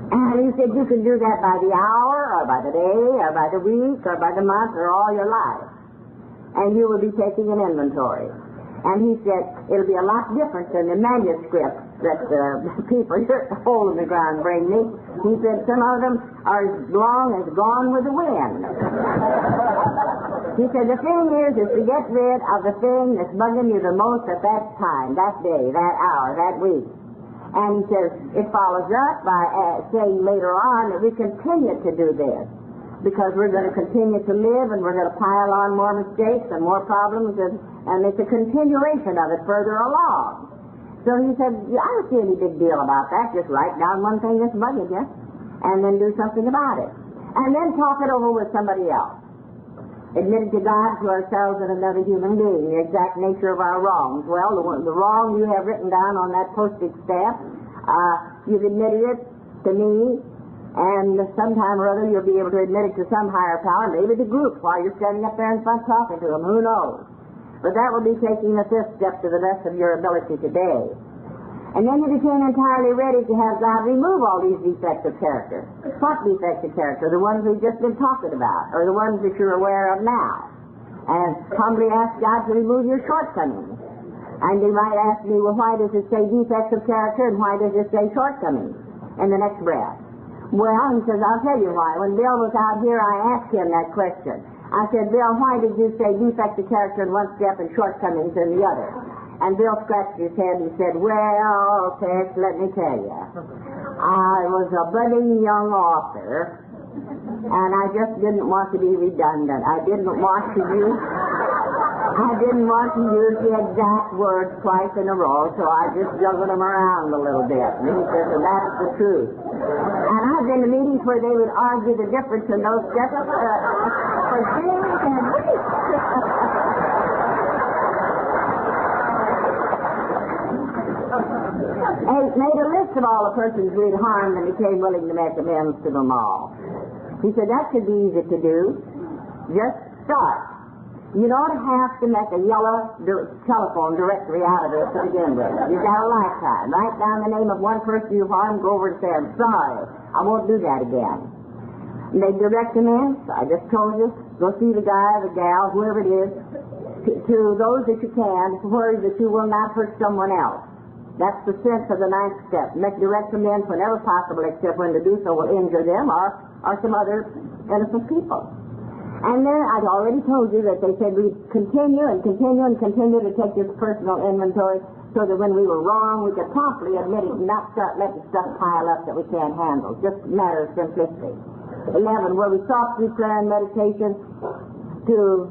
And he said you can do that by the hour, or by the day, or by the week, or by the month, or all your life. And you will be taking an inventory. And he said it'll be a lot different than the manuscripts that people here at the hole in the ground bring me. He said some of them are as long as gone with the wind. He said the thing is to get rid of the thing that's bugging you the most at that time, that day, that hour, that week. And he says, it follows up by saying later on that we continue to do this because we're going to continue to live and we're going to pile on more mistakes and more problems, and it's a continuation of it further along. So he said, I don't see any big deal about that. Just write down one thing that's bugging you and then do something about it. And then talk it over with somebody else. Admit it to God, to ourselves, and another human being, the exact nature of our wrongs. Well, the wrong you have written down on that postage stamp, you've admitted it to me, and sometime or other you'll be able to admit it to some higher power, maybe the group, while you're standing up there in front talking to them. Who knows? But that will be taking the fifth step to the best of your ability today. And then you became entirely ready to have God remove all these defects of character. What defects of character? The ones we've just been talking about, or the ones that you're aware of now. And humbly ask God to remove your shortcomings. And you might ask me, well, why does it say defects of character and why does it say shortcomings in the next breath? Well, he says, I'll tell you why. When Bill was out here, I asked him that question. I said, Bill, why did you say defects of character in one step and shortcomings in the other? And Bill scratched his head and said, well, Tex, let me tell you. I was a budding young author, and I just didn't want to be redundant. I didn't want to use the exact words twice in a row, so I just juggled them around a little bit. And he says, and that's the truth. And I've been to meetings where they would argue the difference in those steps for days and weeks. He made a list of all the persons we'd harmed and became willing to make amends to them all. He said that should be easy to do. Just start. You don't have to make a yellow telephone directory out of it to begin with. You've got a lifetime. Write down the name of one person you've harmed, go over and say, I'm sorry, I won't do that again. Make direct amends, I just told you, go see the guy, the gal, whoever it is, to those that you can, to worry that you will not hurt someone else. That's the sense of the ninth step. Make direct amends whenever possible, except when to do so will injure them or some other innocent people. And then I'd already told you that they said we'd continue to take this personal inventory so that when we were wrong, we could promptly admit it and not start letting stuff pile up that we can't handle. Just a matter of simplicity. 11, where we sought through prayer and meditation to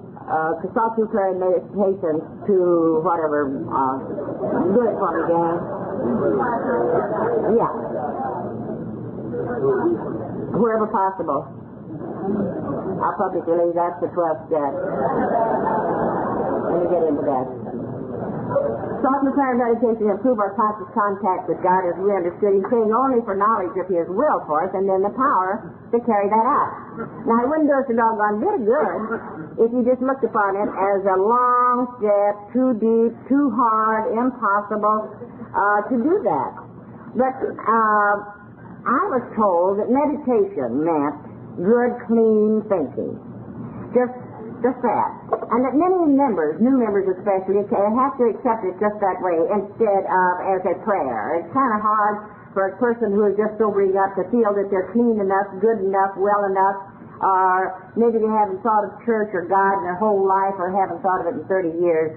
whatever, do it for me, gang. Yeah. Wherever possible. Our public release, that's the 12th step. Let me get into that. Thought and prayer and meditation improve our conscious contact with God as we understood Him, praying only for knowledge of His will for us and then the power to carry that out. Now, it wouldn't do us a doggone bit of good if you just looked upon it as a long step, too deep, too hard, impossible to do that. But I was told that meditation meant good, clean thinking. Just that. And that many members, new members especially, have to accept it just that way instead of as a prayer. It's kind of hard for a person who is just sobering up to feel that they're clean enough, good enough, well enough, or maybe they haven't thought of church or God in their whole life or haven't thought of it in 30 years.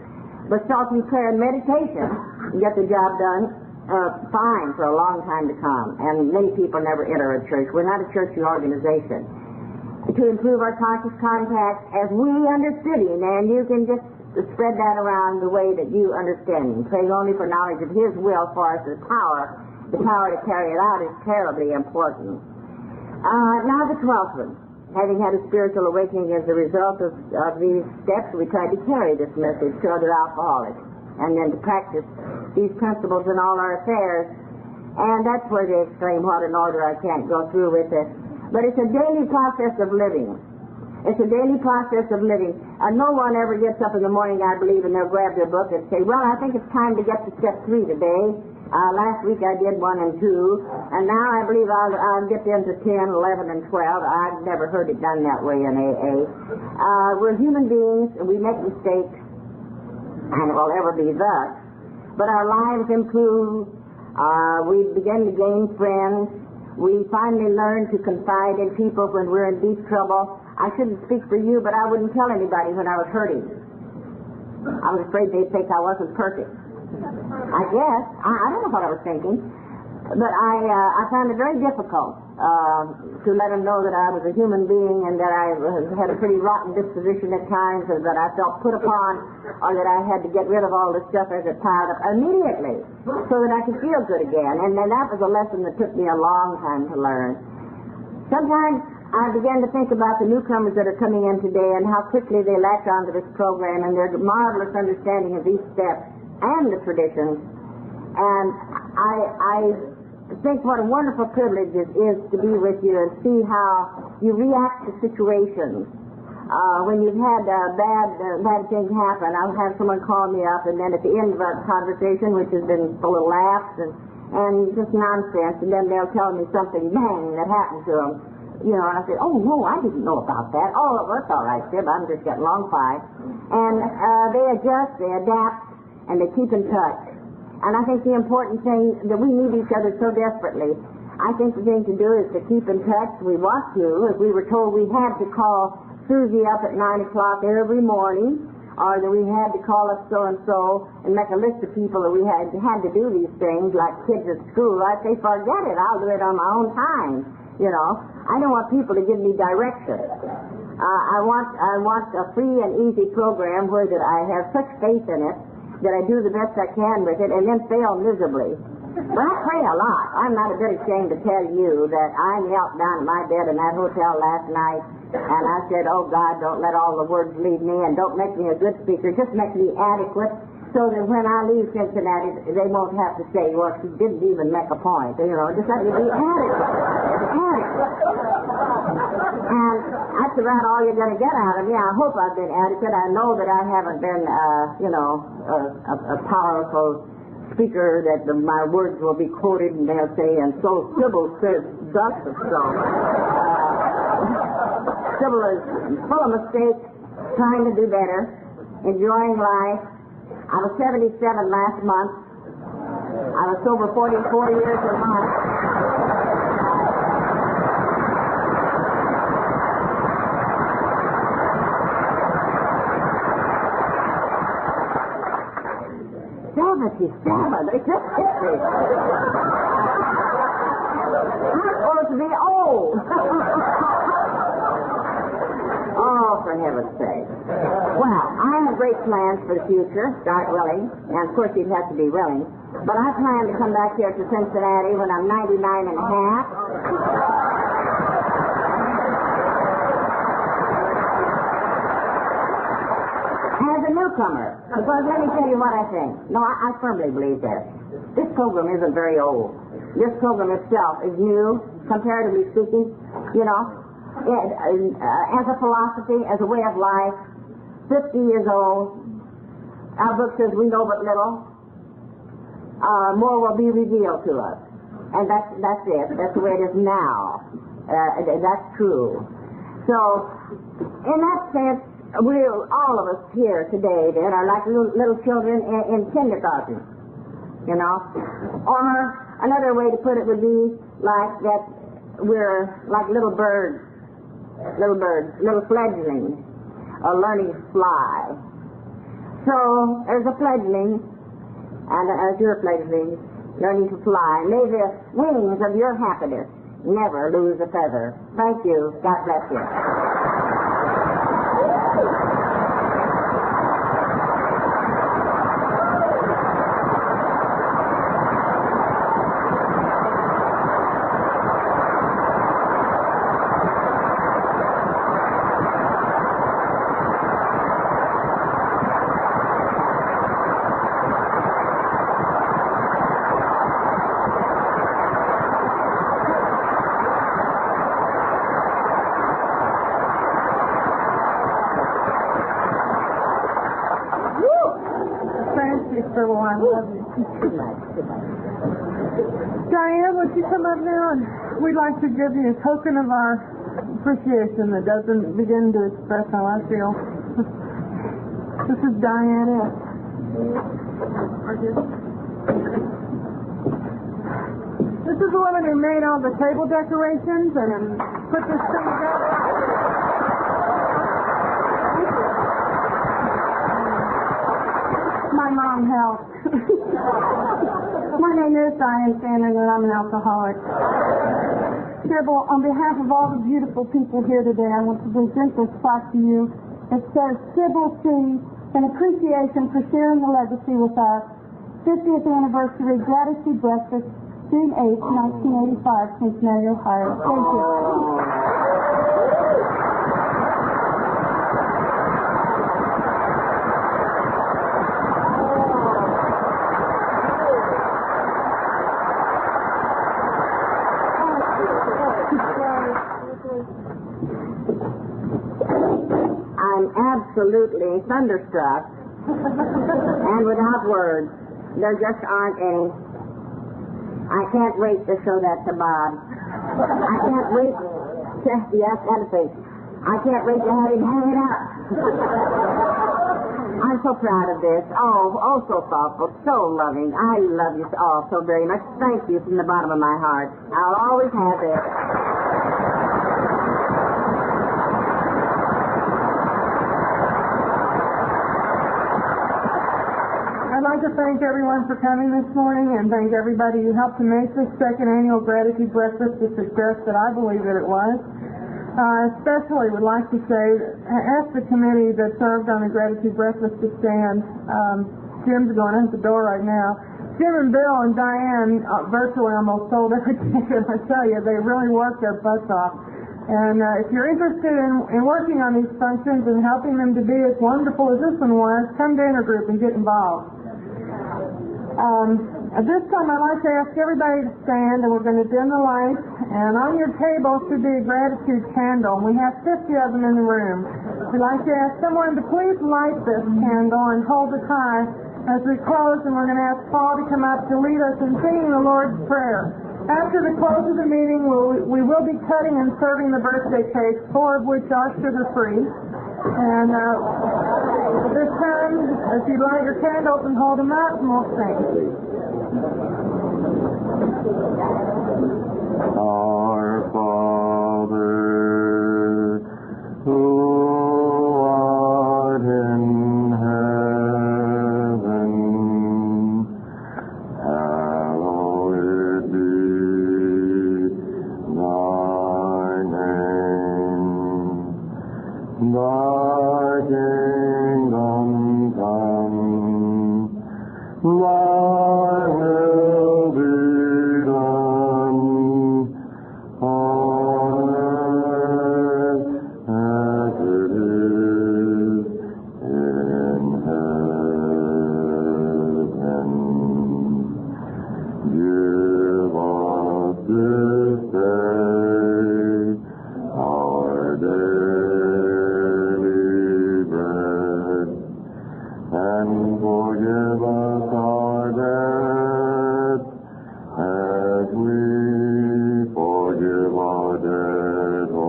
But talking prayer and meditation get the job done fine for a long time to come. And many people never enter a church. We're not a churchy organization. To improve our conscious contact as we understood Him, and you can just spread that around the way that you understand Him. Praying only for knowledge of His will for us, the power to carry it out is terribly important. Now the 12th one. Having had a spiritual awakening as a result of these steps, we tried to carry this message to other alcoholics, and then to practice these principles in all our affairs. And that's where they exclaim, what an order, I can't go through with it. But it's a daily process of living. It's a daily process of living. And no one ever gets up in the morning, I believe, and they'll grab their book and say, well, I think it's time to get to step 3 today. Last week I did 1 and 2, and now I believe I'll get into 10, 11, and 12. I've never heard it done that way in AA. We're human beings, and we make mistakes, and it will ever be thus. But our lives improve. We begin to gain friends. We finally learn to confide in people when we're in deep trouble. I shouldn't speak for you, but I wouldn't tell anybody when I was hurting. I was afraid they'd think I wasn't perfect. I guess. I don't know what I was thinking. But I found it very difficult to let them know that I was a human being and that I had a pretty rotten disposition at times, and that I felt put upon, or that I had to get rid of all this stuff as it piled up immediately so that I could feel good again. And then that was a lesson that took me a long time to learn. Sometimes I began to think about the newcomers that are coming in today and how quickly they latch onto this program and their marvelous understanding of these steps and the traditions. And I think what a wonderful privilege it is to be with you and see how you react to situations. When you've had bad things happen, I'll have someone call me up, and then at the end of our conversation, which has been full of laughs and just nonsense, and then they'll tell me something, bang, that happened to them. You know, and I say, oh, no, I didn't know about that. Oh, that's all right, Syb, I'm just getting along fine. And they adjust, they adapt, and they keep in touch. And I think the important thing, that we need each other so desperately, I think the thing to do is to keep in touch. We want to. If we were told we had to call Susie up at 9 o'clock every morning, or that we had to call up so-and-so and make a list of people that we had to do these things, like kids at school, I'd say, forget it, I'll do it on my own time. You know, I don't want people to give me direction. I want a free and easy program where that I have such faith in it that I do the best I can with it and then fail miserably. But I pray a lot. I'm not a bit ashamed to tell you that I knelt down at my bed in that hotel last night and I said, oh God, don't let all the words leave me and don't make me a good speaker. Just make me adequate so that when I leave Cincinnati, they won't have to say, well, she didn't even make a point. You know, just let me be adequate. And that's about all you're going to get out of me. I hope I've been adequate. I know that I haven't been, a powerful speaker that my words will be quoted and they'll say, and so Sybil says thus and so. Sybil is full of mistakes, trying to do better, enjoying life. I was 77 last month. I was sober 44 years a month. They just hit me. I'm supposed to be old. Oh, for heaven's sake. Well, I have great plans for the future, God willing, and of course you'd have to be willing. But I plan to come back here to Cincinnati when I'm 99 and a half. As a newcomer, because let me tell you what I think. No, I firmly believe this. This program isn't very old. This program itself is new, comparatively speaking, you know, as a philosophy, as a way of life, 50 years old. Our book says we know but little. More will be revealed to us. And that's it. That's the way it is now. That's true. So, in that sense, all of us here today then are like little children in kindergarten, you know. Or another way to put it would be like that we're like little birds, little fledglings, learning to fly. So there's a fledgling, and as you're a fledgling, learning to fly. May the wings of your happiness never lose a feather. Thank you. God bless you. I love you. Good night. Diane, would you come up now? And we'd like to give you a token of our appreciation that doesn't begin to express how I feel. This is Diane S. This is the woman who made all the table decorations and put this thing together. My mom helped. My name is Diane Shannon, and I'm an alcoholic. Sybil, on behalf of all the beautiful people here today, I want to present this plaque to you. It says, Sybil C., an appreciation for sharing the legacy with us. 50th anniversary gratitude breakfast, June 8, 1985, Cincinnati, Ohio. Thank you. Absolutely thunderstruck and without words. There just aren't any. I can't wait to show that to Bob. I can't wait to, yes, anything. I can't wait to have him hang it up. I'm so proud of this. Oh, so thoughtful, so loving. I love you all so very much. Thank you from the bottom of my heart. I'll always have it. I'd like to thank everyone for coming this morning and thank everybody who helped to make this second annual Gratitude Breakfast the success that I believe that it was. Especially would like to say, ask the committee that served on the Gratitude Breakfast to stand. Jim's going out the door right now. Jim and Bill and Diane virtually almost sold every ticket. I tell you, they really worked their butts off. And if you're interested in working on these functions and helping them to be as wonderful as this one was, come to Intergroup and get involved. At this time, I'd like to ask everybody to stand, and we're going to dim the lights. And on your table should be a gratitude candle. We have 50 of them in the room. We'd like to ask someone to please light this candle and hold it high as we close, and we're going to ask Paul to come up to lead us in singing the Lord's Prayer. After the close of the meeting, we will be cutting and serving the birthday cakes, 4 of which are sugar-free. And at this time, if you'd light your candles and hold them up, and we'll sing. Our Father, who art in heaven, hallowed be thy name. Give us this day our daily bread, and forgive us our debts as we forgive our debtors.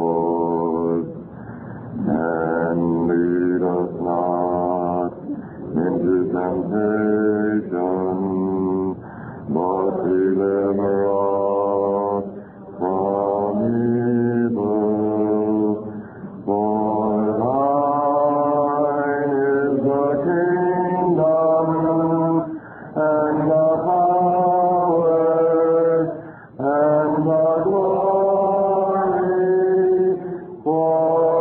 And lead us not into temptation, but deliver us from evil. For thine is the kingdom and the power and the glory forever.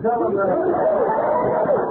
Amen.